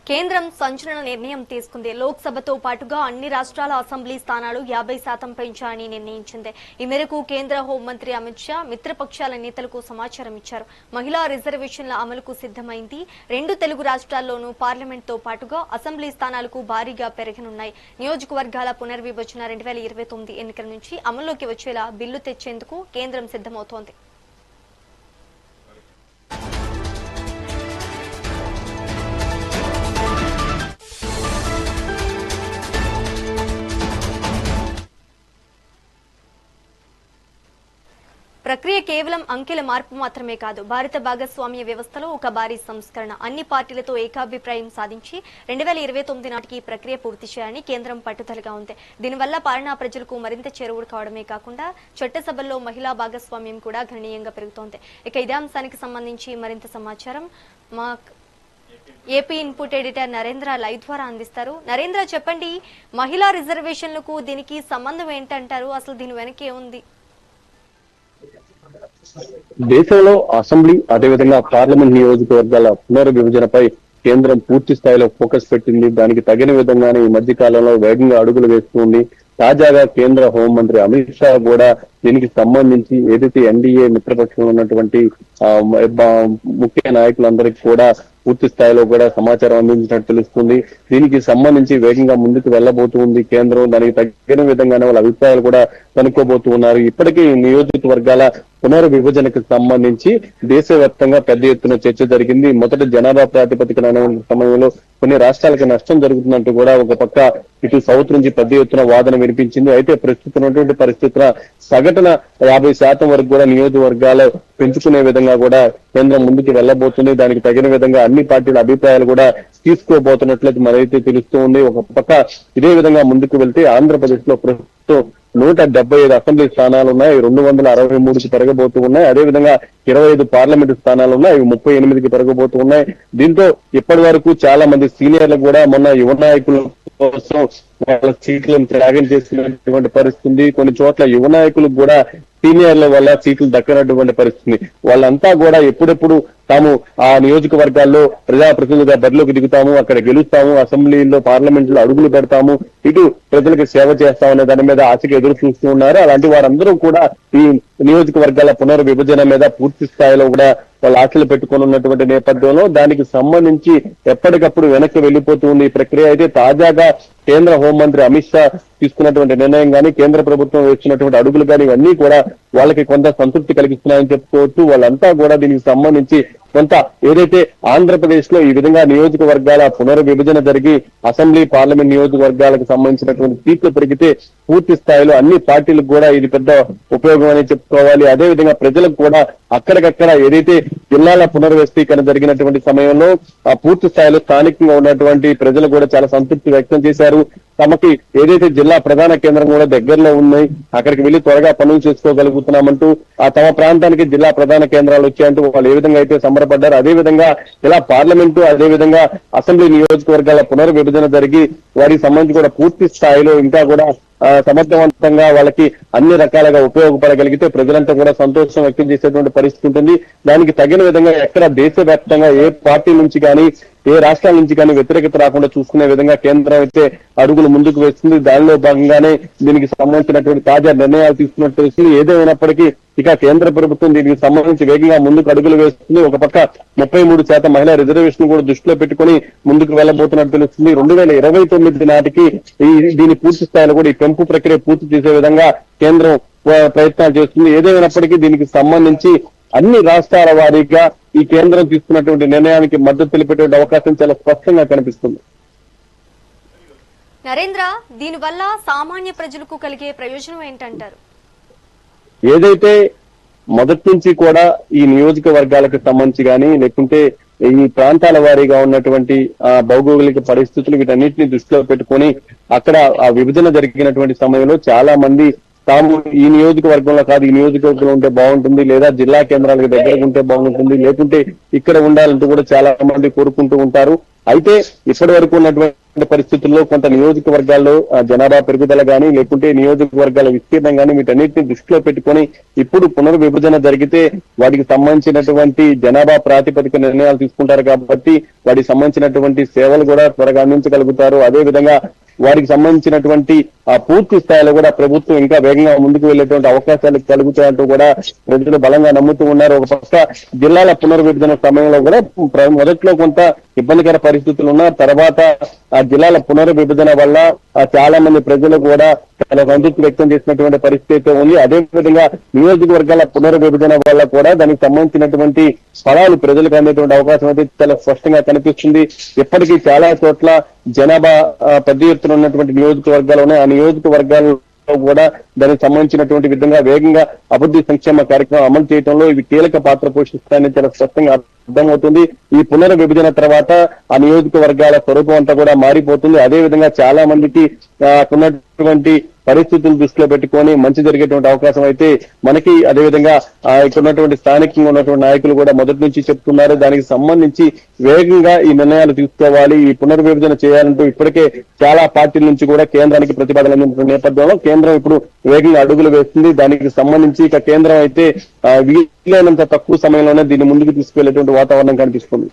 కేంద్రం సంచలన నిర్ణయం తీసుకుంది. లోక్సభతో పాటుగా అన్ని రాష్ట్రాల అసెంబ్లీ స్థానాలు 50% పెంచాలని నిర్ణయించింది. ఈ మేరకు కేంద్ర హోంమంత్రి అమిత్ షా మిత్రపక్షాల నేతలకు సమాచారం ఇచ్చారు. మహిళా రిజర్వేషన్ల అమలుకు సిద్ధమైంది. 2 తెలుగు రాష్ట్రాల్లోనూ పార్లమెంట్తో పాటుగా అసెంబ్లీ స్థానాలకు భారీగా పెరగనున్నాయి. నియోజకవర్గాల పునర్విభజన 2029 ఎన్నికల నుంచి అమల్లోకి వచ్చేలా బిల్లు తెచ్చేందుకు కేంద్రం సిద్ధమవుతోంది. ప్రక్రియ కేవలం అంకెల మార్పు మాత్రమే కాదు, భారత భాగస్వామ్య వ్యవస్థలో ఒక భారీ సంస్కరణ. అన్ని పార్టీలతో ఏకాభిప్రాయం సాధించి 2029 నాటికి ప్రక్రియ పూర్తి చేయాలని కేంద్రం పట్టుదలగా ఉంది. దీనివల్ల పాలనా ప్రజలకు మరింత చేరువు కావడమే కాకుండా చట్టసభల్లో మహిళా భాగస్వామ్యం కూడా గణనీయంగా పెరుగుతోంది. ఇక ఇదే అంశానికి సంబంధించి మరింత సమాచారం మా AP input editor Narendra live ద్వారా అందిస్తారు. నరేంద్ర, చెప్పండి, మహిళా రిజర్వేషన్లకు దీనికి సంబంధం ఏంటంటారు? అసలు దీని వెనక ఏముంది? దేశంలో అసెంబ్లీ అదేవిధంగా పార్లమెంట్ నియోజకవర్గాల పునర్విభజనపై కేంద్రం పూర్తి స్థాయిలో ఫోకస్ పెట్టింది. దానికి తగిన విధంగానే ఈ మధ్య కాలంలో వేగంగా అడుగులు వేస్తుంది. తాజాగా కేంద్ర హోంమంత్రి అమిత్ షా కూడా దీనికి సంబంధించి ఏదైతే ఎన్డీఏ మిత్రపక్షంలో ఉన్నటువంటి ముఖ్య నాయకులందరికీ కూడా పూర్తి స్థాయిలో కూడా సమాచారం అందించినట్టు తెలుస్తుంది. దీనికి సంబంధించి వేగంగా ముందుకు వెళ్లబోతుంది కేంద్రం. దానికి తగిన విధంగానే వాళ్ళ అభిప్రాయాలు కూడా కనుక్కోబోతూ ఉన్నారు. ఇప్పటికే ఈ నియోజకవర్గాల పునర్విభజనకు సంబంధించి దేశవ్యాప్తంగా పెద్ద ఎత్తున చర్చ జరిగింది. మొదట జనాభా ప్రాతిపదికన సమయంలో కొన్ని రాష్ట్రాలకు నష్టం జరుగుతుందంటూ కూడా ఒక పక్క ఇటు సౌత్ నుంచి పెద్ద ఎత్తున వాదన వినిపించింది. అయితే ప్రస్తుతం ఉన్నటువంటి పరిస్థితుల సగటున 50% వరకు కూడా నియోజకవర్గాలు పెంచుకునే విధంగా కూడా కేంద్రం ముందుకు వెళ్లబోతుంది. దానికి తగిన విధంగా అన్ని పార్టీల అభిప్రాయాలు కూడా తీసుకోబోతున్నట్లయితే మరైతే తెలుస్తూ ఉంది. ఒక పక్క ఇదే విధంగా ముందుకు వెళ్తే ఆంధ్రప్రదేశ్ లో ప్రస్తుతం 175 అసెంబ్లీ స్థానాలు ఉన్నాయి, 263కి పెరగబోతూ ఉన్నాయి. అదేవిధంగా 25 పార్లమెంటు స్థానాలు ఉన్నాయి, 38కి పెరగబోతూ ఉన్నాయి. దీంతో ఇప్పటి వరకు చాలా మంది సీనియర్లు కూడా మొన్న యువ నాయకుల కోసం వాళ్ళ సీట్లను త్యాగం చేసినటువంటి పరిస్థితి. కొన్ని చోట్ల యువ నాయకులకు కూడా సీనియర్ల వల్ల సీట్లు దక్కనటువంటి పరిస్థితి. వాళ్ళంతా కూడా ఎప్పుడెప్పుడు తాము ఆ నియోజకవర్గాల్లో ప్రజాప్రతినిధులుగా బరిలోకి దిగుతాము, అక్కడ గెలుస్తాము, అసెంబ్లీలో పార్లమెంట్ లో అడుగులు పెడతాము, ఇటు ప్రజలకు సేవ చేస్తామనే దాని మీద ఆశగా ఎదురు చూస్తూ ఉన్నారు. అలాంటి వారందరూ కూడా ఈ నియోజకవర్గాల పునర్విభజన మీద పూర్తి స్థాయిలో కూడా వాళ్ళు ఆశలు పెట్టుకుని ఉన్నటువంటి నేపథ్యంలో దానికి సంబంధించి ఎప్పటికప్పుడు వెనక్కి వెళ్లిపోతుంది ఈ ప్రక్రియ. అయితే తాజాగా కేంద్ర హోంమంత్రి అమిత్ షా తీసుకున్నటువంటి నిర్ణయం కానీ కేంద్ర ప్రభుత్వం వేసినటువంటి అడుగులు కానీ ఇవన్నీ కూడా వాళ్ళకి కొంత సంతృప్తి కలిగిస్తున్నాయని చెప్పుకోవచ్చు. వాళ్ళంతా కూడా దీనికి సంబంధించి కొంత ఏదైతే ఆంధ్రప్రదేశ్ లో ఈ విధంగా నియోజకవర్గాల పునర్విభజన జరిగి అసెంబ్లీ పార్లమెంట్ నియోజకవర్గాలకు సంబంధించినటువంటి సీట్లు పెరిగితే పూర్తి స్థాయిలో అన్ని పార్టీలకు కూడా ఇది పెద్ద ఉపయోగం అని చెప్పుకోవాలి. అదేవిధంగా ప్రజలకు కూడా అక్కడికక్కడ ఏదైతే జిల్లాల పునర్వ్యవస్థీకరణ జరిగినటువంటి సమయంలో ఆ పూర్తి స్థాయిలో స్థానికంగా ఉన్నటువంటి ప్రజలు కూడా చాలా సంతృప్తి వ్యక్తం చేశారు. తమకి ఏదైతే జిల్లా ప్రధాన కేంద్రం కూడా దగ్గరలో ఉన్నాయి, అక్కడికి వెళ్లి త్వరగా పనులు చేసుకోగలుగుతున్నామంటూ ఆ తమ ప్రాంతానికి జిల్లా ప్రధాన కేంద్రాలు వచ్చాయంటూ వాళ్ళు ఏ విధంగా అయితే సంబరపడ్డారు. అదేవిధంగా ఇలా పార్లమెంటు అదేవిధంగా అసెంబ్లీ నియోజకవర్గాల పునర్విభజన జరిగి వారికి సంబంధించి కూడా పూర్తి స్థాయిలో ఇంకా కూడా సమర్థవంతంగా వాళ్ళకి అన్ని రకాలుగా ఉపయోగపడగలిగితే ప్రజలంతా కూడా సంతోషం వ్యక్తం చేసేటువంటి పరిస్థితి ఉంటుంది. దానికి తగిన విధంగా ఎక్కడ దేశవ్యాప్తంగా ఏ పార్టీ నుంచి కానీ ఏ రాష్ట్రాల నుంచి కానీ వ్యతిరేకత రాకుండా చూసుకునే విధంగా కేంద్రం అయితే అడుగులు ముందుకు వేస్తుంది. దానిలో భాగంగానే దీనికి సంబంధించినటువంటి తాజా నిర్ణయాలు తీసుకున్నట్టు తెలుస్తుంది. ఏదేమైనప్పటికీ ఇక కేంద్ర ప్రభుత్వం దీనికి సంబంధించి వేగంగా ముందుకు అడుగులు వేస్తుంది. ఒక పక్క 33% మహిళా రిజర్వేషన్ కూడా దృష్టిలో పెట్టుకుని ముందుకు వెళ్లబోతున్నట్టు తెలుస్తుంది. 2029 నాటికి దీని పూర్తి స్థాయిలో కూడా ఈ పెంపు ప్రక్రియ పూర్తి చేసే విధంగా కేంద్రం ప్రయత్నాలు చేస్తుంది. ఏదేమైనప్పటికీ దీనికి సంబంధించి అన్ని రాష్ట్రాల వారీగా ఈ కేంద్రం తీసుకున్నటువంటి నిర్ణయానికి మద్దతు తెలిపేటువంటి అవకాశం చాలా స్పష్టంగా కనిపిస్తుంది. నరేంద్ర, దీనివల్ల సామాన్య ప్రజలకు కలిగే ప్రయోజనం ఏంటంటారు? ఏదైతే మొదటి నుంచి కూడా ఈ నియోజకవర్గాలకు సంబంధించి కానీ లేకుంటే ఈ ప్రాంతాల వారీగా ఉన్నటువంటి భౌగోళిక పరిస్థితులు వీటన్నిటిని దృష్టిలో పెట్టుకొని అక్కడ ఆ విభజన జరిగినటువంటి సమయంలో చాలా మంది తాము ఈ నియోజకవర్గంలో కాదు ఈ నియోజకవర్గంలో ఉంటే బాగుంటుంది, లేదా జిల్లా కేంద్రాలకు దగ్గరకు ఉంటే బాగుంటుంది, లేకుంటే ఇక్కడ ఉండాలంటూ కూడా చాలా మంది కోరుకుంటూ ఉంటారు. అయితే ఇప్పటి వరకు ఉన్నటువంటి పరిస్థితుల్లో కొంత నియోజకవర్గాల్లో జనాభా పెరుగుదల గానీ లేకుంటే నియోజకవర్గాల విస్తీర్ణం గానీ వీటన్నిటిని దృష్టిలో పెట్టుకొని ఇప్పుడు పునర్విభజన జరిగితే వాటికి సంబంధించినటువంటి జనాభా ప్రాతిపదిక నిర్ణయాలు తీసుకుంటారు కాబట్టి వాటికి సంబంధించినటువంటి సేవలు కూడా త్వరగా అందించగలుగుతారు. అదే విధంగా వారికి సంబంధించినటువంటి పూర్తి స్థాయిలో కూడా ప్రభుత్వం ఇంకా వేగంగా ముందుకు వెళ్లేటువంటి అవకాశాలు కలుగుతాయంటూ కూడా ప్రజలు బలంగా నమ్ముతూ ఉన్నారు. ఒక పక్క జిల్లాల పునర్విభజన సమయంలో కూడా మొదట్లో కొంత ఇబ్బందికర పరిస్థితులు ఉన్నా తర్వాత ఆ జిల్లాల పునర్విభజన వల్ల చాలా మంది ప్రజలు కూడా చాలా సంతృప్తి వ్యక్తం చేసినటువంటి పరిస్థితి అయితే ఉంది. అదే విధంగా నియోజకవర్గాల పునర్విభజన వల్ల కూడా దానికి సంబంధించినటువంటి ఫలాలు ప్రజలకు అందేటువంటి అవకాశం అయితే చాలా స్పష్టంగా కనిపిస్తుంది. ఇప్పటికీ చాలా చోట్ల జనాభా పెద్ద ఎత్తున ఉన్నటువంటి నియోజకవర్గాలు ఉన్నాయి. ఆ నియోజకవర్గాల్లో కూడా దానికి సంబంధించినటువంటి విధంగా వేగంగా అభివృద్ధి సంక్షేమ కార్యక్రమం అమలు చేయడంలో ఇవి కీలక పాత్ర పోషిస్తాయని చాలా స్పష్టంగా అర్థమవుతుంది. ఈ పునర్విభజన తర్వాత ఆ నియోజకవర్గాల స్వరూపం అంతా కూడా మారిపోతుంది. అదే విధంగా చాలా మందికి ఉన్నటువంటి పరిస్థితులు దృష్టిలో పెట్టుకొని మంచి జరిగేటువంటి అవకాశం అయితే మనకి అదేవిధంగా ఇక్కడ ఉన్నటువంటి స్థానికంగా ఉన్నటువంటి నాయకులు కూడా మొదటి నుంచి చెప్తున్నారు. దానికి సంబంధించి వేగంగా ఈ నిర్ణయాలు తీసుకోవాలి, ఈ పునర్విభజన చేయాలంటూ ఇప్పటికే చాలా పార్టీల నుంచి కూడా కేంద్రానికి ప్రతిపాదన అందించిన నేపథ్యంలో కేంద్రం ఇప్పుడు వేగంగా అడుగులు వేస్తుంది. దానికి సంబంధించి ఇక కేంద్రం అయితే వీలైనంత తక్కువ సమయంలోనే దీన్ని ముందుకు తీసుకువెళ్లేటువంటి వాతావరణం కనిపిస్తుంది.